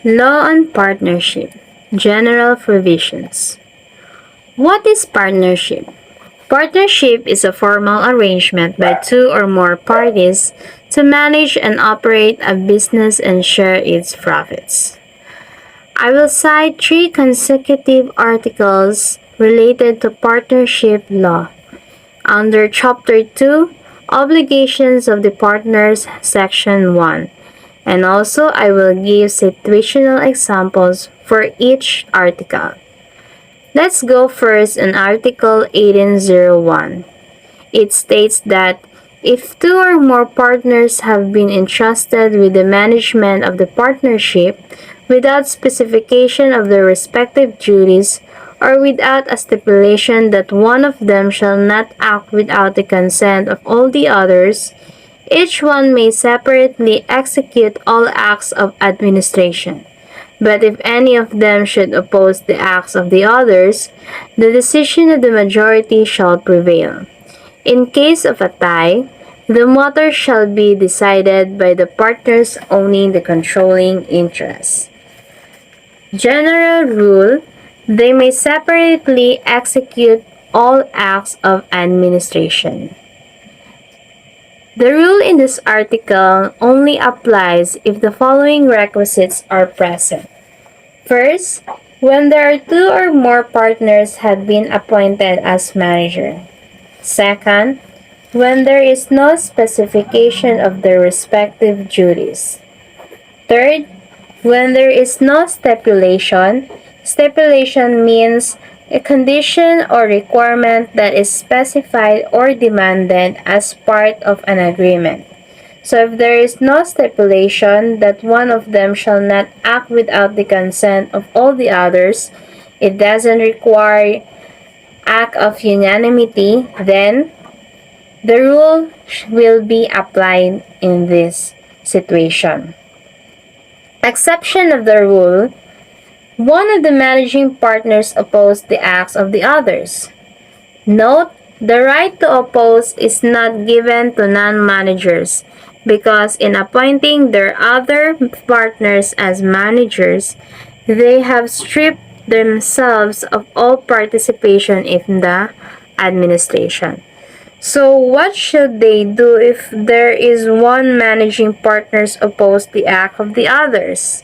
Law on Partnership. General Provisions. What is partnership? Partnership is a formal arrangement by two or more parties to manage and operate a business and share its profits. I will cite three consecutive articles related to partnership law. Under Chapter 2, Obligations of the Partners, Section 1. And also, I will give situational examples for each article. Let's go first in Article 1801. It states that if two or more partners have been entrusted with the management of the partnership without specification of their respective duties, or without a stipulation that one of them shall not act without the consent of all the others, each one may separately execute all acts of administration. But if any of them should oppose the acts of the others, the decision of the majority shall prevail. In case of a tie, the matter shall be decided by the partners owning the controlling interest. General rule: they may separately execute all acts of administration. The rule in this article only applies if the following requisites are present. First, when there are two or more partners have been appointed as manager. Second, when there is no specification of their respective duties. Third, when there is no stipulation. Stipulation means a condition or requirement that is specified or demanded as part of an agreement. So if there is no stipulation that one of them shall not act without the consent of all the others, it doesn't require act of unanimity, then the rule will be applied in this situation. Exception of the rule: one of the managing partners opposed the acts of the others. Note, the right to oppose is not given to non-managers because in appointing their other partners as managers, they have stripped themselves of all participation in the administration. So what should they do if there is one managing partners oppose the act of the others?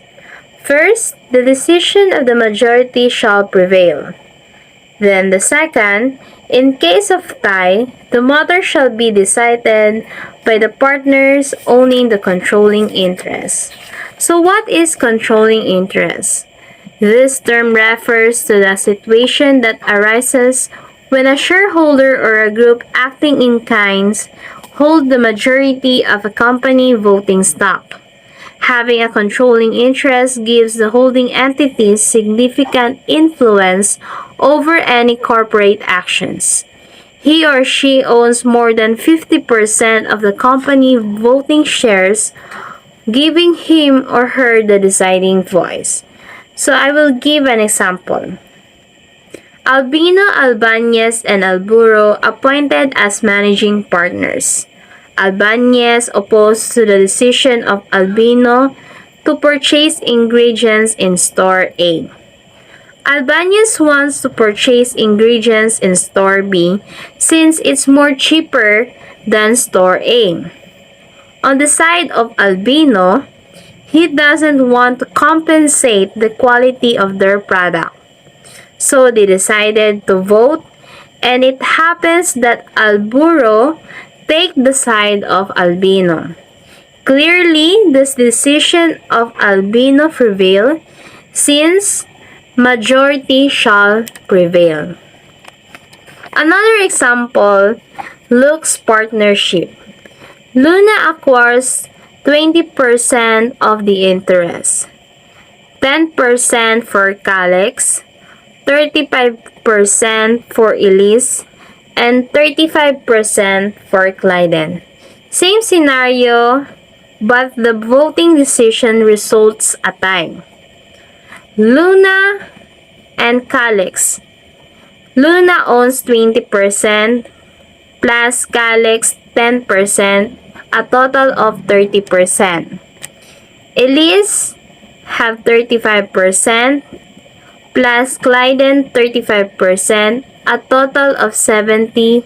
First, the decision of the majority shall prevail. Then the second, in case of tie, the matter shall be decided by the partners owning the controlling interest. So what is controlling interest? This term refers to the situation that arises when a shareholder or a group acting in kinds hold the majority of a company voting stock. Having a controlling interest gives the holding entities significant influence over any corporate actions. He or she owns more than 50% of the company voting shares, giving him or her the deciding voice. So I will give an example. Albino, Albanez, and Alburo appointed as managing partners. Albanez opposed to the decision of Albino to purchase ingredients in store A. Albanez wants to purchase ingredients in store B since it's more cheaper than store A. On the side of Albino, he doesn't want to compensate the quality of their product. So they decided to vote, and it happens that Alburo take the side of Albino. Clearly, this decision of Albino prevail since majority shall prevail. Another example, Luke's partnership. Luna acquires 20% of the interest, 10% for Calex, 35% for Elise, and 35% for Clyden. Same scenario, but the voting decision results a tie. Luna and Calex. Luna owns 20% plus Calex 10%, a total of 30%. Elise have 35% plus Clyden 35%, a total of 70%.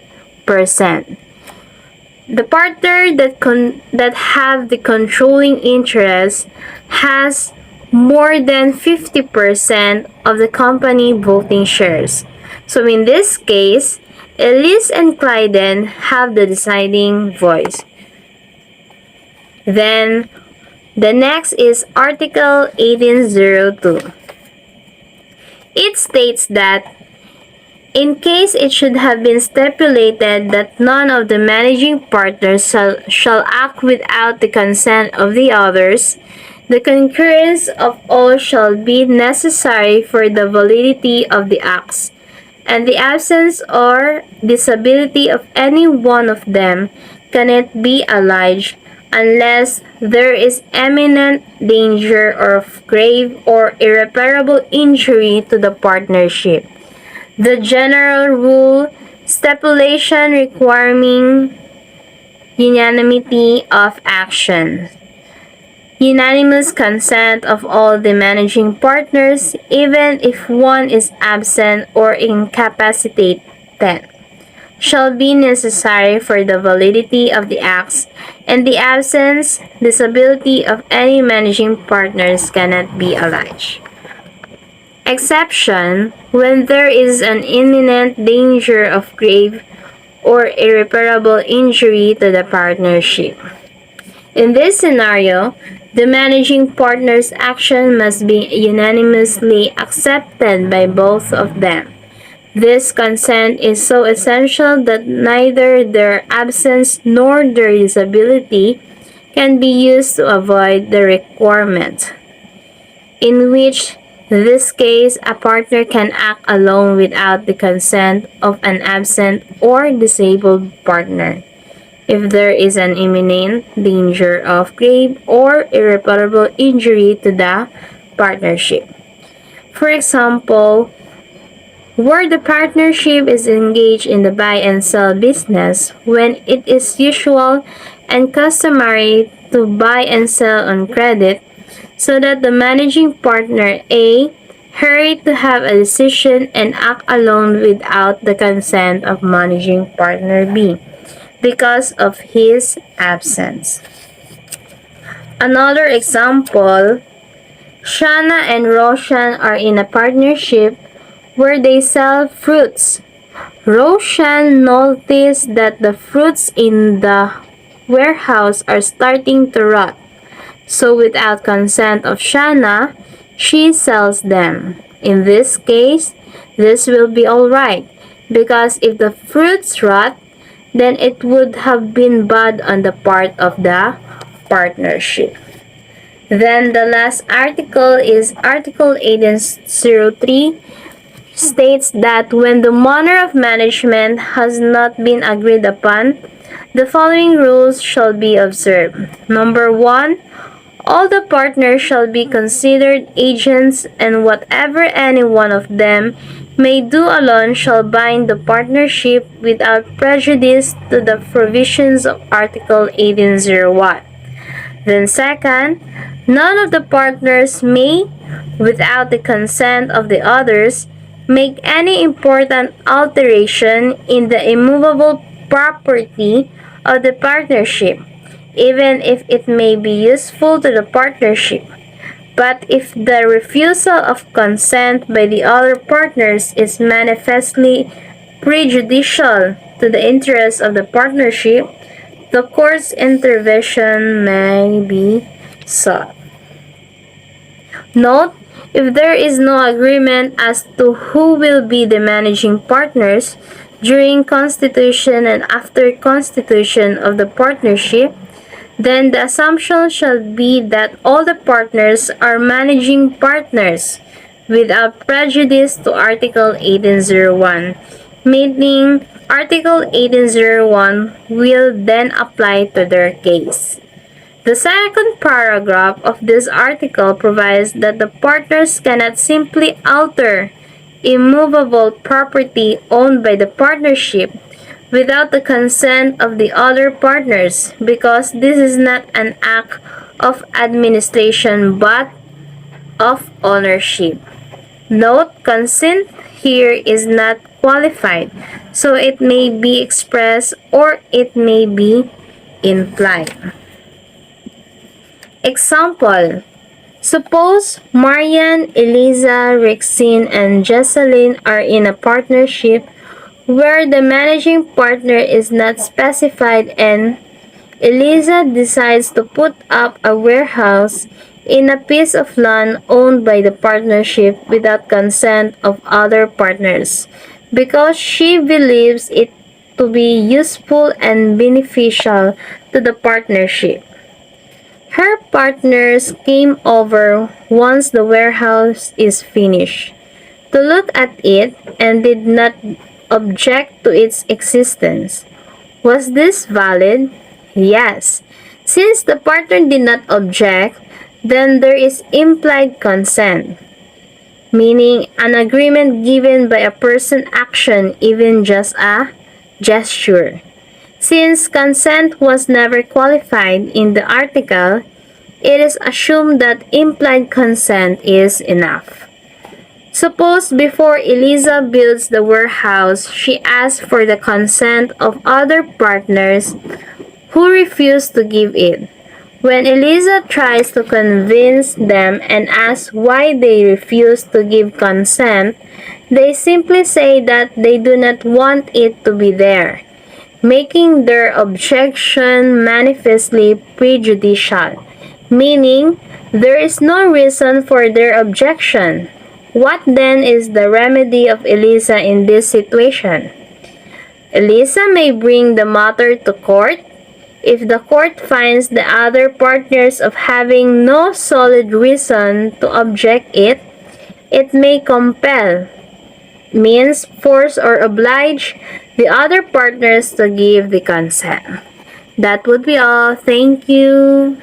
The partner that have the controlling interest has more than 50% of the company voting shares. So in this case, Elise and Clyden have the deciding voice. Then, the next is Article 1802. It states that in case it should have been stipulated that none of the managing partners shall act without the consent of the others, the concurrence of all shall be necessary for the validity of the acts, and the absence or disability of any one of them cannot be alleged unless there is imminent danger of grave or irreparable injury to the partnership. The general rule, stipulation requiring unanimity of action. Unanimous consent of all the managing partners, even if one is absent or incapacitated, shall be necessary for the validity of the acts, and the absence, disability of any managing partners cannot be alleged. Exception, when there is an imminent danger of grave or irreparable injury to the partnership. In this scenario, the managing partner's action must be unanimously accepted by both of them. This consent is so essential that neither their absence nor their disability can be used to avoid the requirement, in which this case a partner can act alone without the consent of an absent or disabled partner if there is an imminent danger of grave or irreparable injury to the partnership. For example, where the partnership is engaged in the buy and sell business, when it is usual and customary to buy and sell on credit, so that the managing partner A hurry to have a decision and act alone without the consent of managing partner B because of his absence. Another example, Shana and Roshan are in a partnership where they sell fruits. Roshan noticed that the fruits in the warehouse are starting to rot. So without consent of Shana, she sells them. In this case, this will be alright, because if the fruits rot, then it would have been bad on the part of the partnership. Then the last article is Article 1803, states that when the manner of management has not been agreed upon, the following rules shall be observed. Number 1, all the partners shall be considered agents, and whatever any one of them may do alone shall bind the partnership without prejudice to the provisions of Article 1801. Then second, none of the partners may, without the consent of the others, make any important alteration in the immovable property of the partnership, even if it may be useful to the partnership. But if the refusal of consent by the other partners is manifestly prejudicial to the interests of the partnership, the court's intervention may be sought. Note, if there is no agreement as to who will be the managing partners during constitution and after constitution of the partnership, then the assumption shall be that all the partners are managing partners without prejudice to Article 1801, meaning Article 1801 will then apply to their case. The second paragraph of this article provides that the partners cannot simply alter immovable property owned by the partnership without the consent of the other partners, because this is not an act of administration but of ownership. Note, consent here is not qualified, so it may be expressed or it may be implied. Example: suppose Marian, Eliza, Rexine, and Jesseline are in a partnership where the managing partner is not specified and Eliza decides to put up a warehouse in a piece of land owned by the partnership without consent of other partners because she believes it to be useful and beneficial to the partnership. Her partners came over once the warehouse is finished to look at it and did not object to its existence. Was this valid? Yes. Since the partner did not object, then there is implied consent, meaning an agreement given by a person action, even just a gesture. Since consent was never qualified in the article, it is assumed that implied consent is enough. Suppose before Eliza builds the warehouse, she asks for the consent of other partners who refuse to give it. When Eliza tries to convince them and asks why they refuse to give consent, they simply say that they do not want it to be there, making their objection manifestly prejudicial, meaning there is no reason for their objection. What then is the remedy of Eliza in this situation? Eliza may bring the matter to court. If the court finds the other partners of having no solid reason to object it may compel, means force or oblige the other partners to give the consent. That would be all. Thank you.